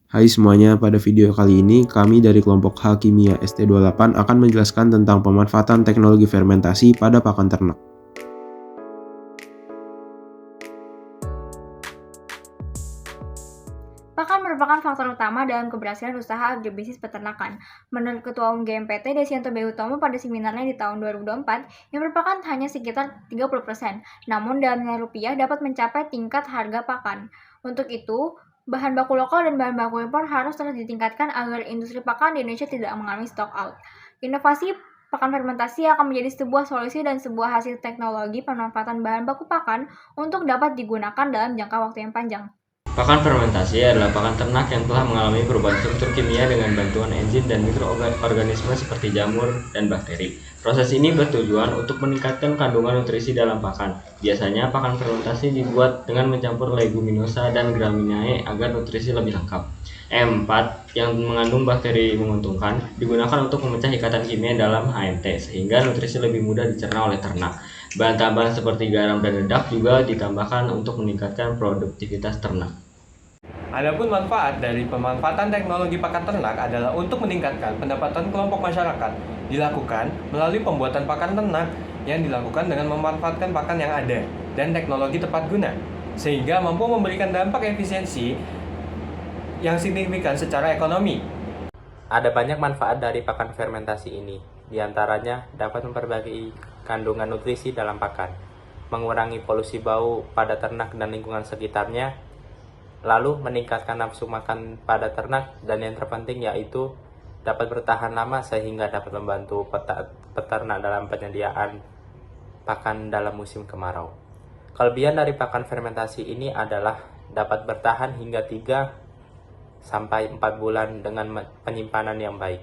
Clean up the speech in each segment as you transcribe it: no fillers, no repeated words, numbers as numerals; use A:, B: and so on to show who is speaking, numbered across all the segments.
A: Hai semuanya, pada video kali ini kami dari kelompok Hal Kimia ST28 akan menjelaskan tentang pemanfaatan teknologi fermentasi pada pakan ternak.
B: Pakan merupakan faktor utama dalam keberhasilan usaha agribisnis peternakan. Menurut Ketua Umum GMPT Desianto B. Utomo pada seminarnya di tahun 2024, yang merupakan hanya sekitar 30%. Namun dalam nilai rupiah dapat mencapai tingkat harga pakan. Untuk itu, bahan baku lokal dan bahan baku impor harus terus ditingkatkan agar industri pakan di Indonesia tidak mengalami stock out. Inovasi pakan fermentasi akan menjadi sebuah solusi dan sebuah hasil teknologi pemanfaatan bahan baku pakan untuk dapat digunakan dalam jangka waktu yang panjang.
C: Pakan fermentasi adalah pakan ternak yang telah mengalami perubahan struktur kimia dengan bantuan enzim dan mikroorganisme seperti jamur dan bakteri. Proses ini bertujuan untuk meningkatkan kandungan nutrisi dalam pakan. Biasanya pakan fermentasi dibuat dengan mencampur leguminosa dan graminae agar nutrisi lebih lengkap. E4 yang mengandung bakteri menguntungkan digunakan untuk memecah ikatan kimia dalam HMT sehingga nutrisi lebih mudah dicerna oleh ternak. Bahan tambahan seperti garam dan dedak juga ditambahkan untuk meningkatkan produktivitas ternak.
D: Adapun manfaat dari pemanfaatan teknologi pakan ternak adalah untuk meningkatkan pendapatan kelompok masyarakat. Dilakukan melalui pembuatan pakan ternak yang dilakukan dengan memanfaatkan pakan yang ada dan teknologi tepat guna, sehingga mampu memberikan dampak efisiensi yang signifikan secara ekonomi.
E: Ada banyak manfaat dari pakan fermentasi ini, diantaranya dapat memperbaiki kandungan nutrisi dalam pakan, mengurangi polusi bau pada ternak dan lingkungan sekitarnya, lalu meningkatkan nafsu makan pada ternak, dan yang terpenting yaitu dapat bertahan lama sehingga dapat membantu peternak dalam penyediaan pakan dalam musim kemarau. Kelebihan dari pakan fermentasi ini adalah dapat bertahan hingga 3-4 bulan dengan penyimpanan yang baik.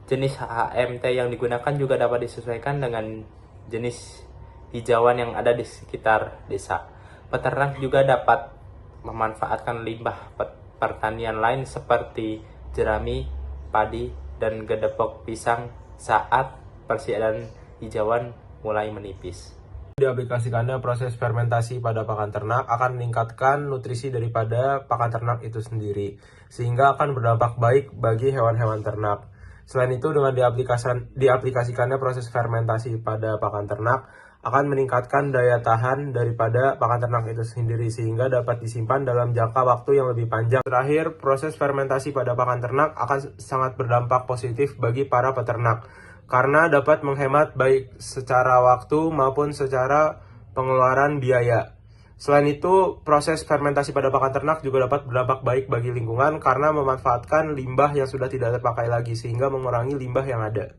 E: Jenis HMT yang digunakan juga dapat disesuaikan dengan jenis hijauan yang ada di sekitar desa. Peternak juga dapat memanfaatkan limbah pertanian lain seperti jerami, padi, dan gedepok pisang saat persediaan hijauan mulai menipis.
A: Diaplikasikannya proses fermentasi pada pakan ternak akan meningkatkan nutrisi daripada pakan ternak itu sendiri, sehingga akan berdampak baik bagi hewan-hewan ternak. Selain itu, dengan diaplikasikannya proses fermentasi pada pakan ternak, akan meningkatkan daya tahan daripada pakan ternak itu sendiri sehingga dapat disimpan dalam jangka waktu yang lebih panjang. Terakhir, proses fermentasi pada pakan ternak akan sangat berdampak positif bagi para peternak karena dapat menghemat baik secara waktu maupun secara pengeluaran biaya. Selain itu, proses fermentasi pada pakan ternak juga dapat berdampak baik bagi lingkungan karena memanfaatkan limbah yang sudah tidak terpakai lagi sehingga mengurangi limbah yang ada.